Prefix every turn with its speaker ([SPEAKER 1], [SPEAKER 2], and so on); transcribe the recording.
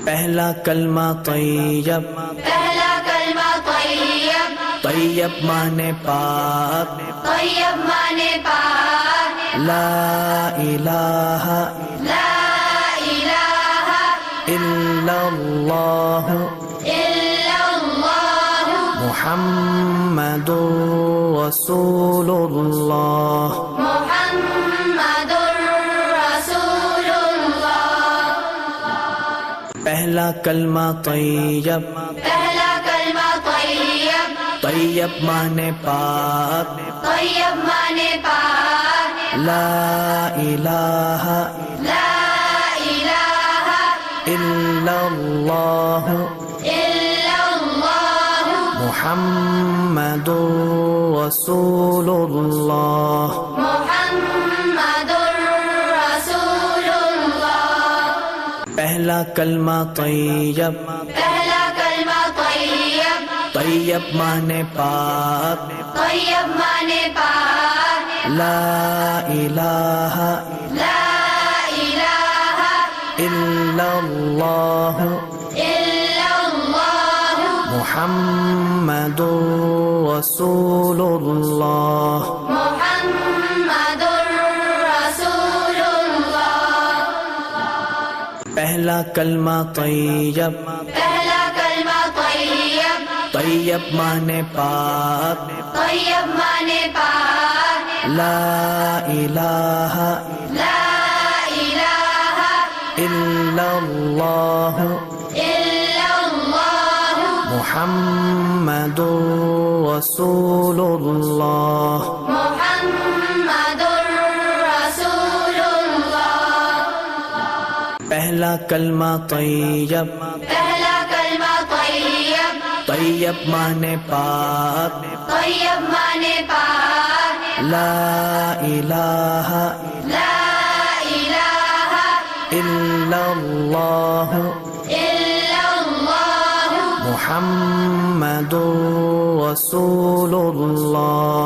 [SPEAKER 1] پہلا کلمہ طیب،
[SPEAKER 2] پہلا کلمہ طیب،
[SPEAKER 1] طیب مانے پاک،
[SPEAKER 2] طیب مانے پاک،
[SPEAKER 1] لا الہ
[SPEAKER 2] لا الہ
[SPEAKER 1] الا اللہ
[SPEAKER 2] الا اللہ
[SPEAKER 1] محمد رسول اللہ۔
[SPEAKER 2] محمد رسول اللہ۔
[SPEAKER 1] پہلا کلمہ طیب،
[SPEAKER 2] پہلا کلمہ طیب،
[SPEAKER 1] طیب مانے پاک،
[SPEAKER 2] طیب مانے پاک،
[SPEAKER 1] لا الہ
[SPEAKER 2] لا الہ
[SPEAKER 1] الا اللہ
[SPEAKER 2] الا اللہ
[SPEAKER 1] محمد رسول اللہ۔
[SPEAKER 2] محمد رسول اللہ۔
[SPEAKER 1] پہلا کلمہ طیب،
[SPEAKER 2] پہلا کلمہ طیب،
[SPEAKER 1] طیب مانے پاک،
[SPEAKER 2] طیب مانے پاک،
[SPEAKER 1] لا الہ
[SPEAKER 2] لا الہ
[SPEAKER 1] الا اللہ
[SPEAKER 2] الا اللہ
[SPEAKER 1] محمد رسول اللہ۔
[SPEAKER 2] محمد رسول اللہ۔
[SPEAKER 1] پہلا کلمہ طیب،
[SPEAKER 2] پہلا کلمہ طیب،
[SPEAKER 1] طیب مانے پاک،
[SPEAKER 2] طیب مانے پاک،
[SPEAKER 1] لا الہ
[SPEAKER 2] لا الہ
[SPEAKER 1] الا اللہ
[SPEAKER 2] الا اللہ
[SPEAKER 1] محمد رسول اللہ۔
[SPEAKER 2] محمد رسول اللہ۔
[SPEAKER 1] پہلا کلمہ طیب،
[SPEAKER 2] پہلا کلمہ طیب،
[SPEAKER 1] طیب مانے پاک،
[SPEAKER 2] طیب مانے پاک،
[SPEAKER 1] لا الہ
[SPEAKER 2] لا الہ
[SPEAKER 1] الا اللہ
[SPEAKER 2] الا اللہ
[SPEAKER 1] محمد رسول اللہ۔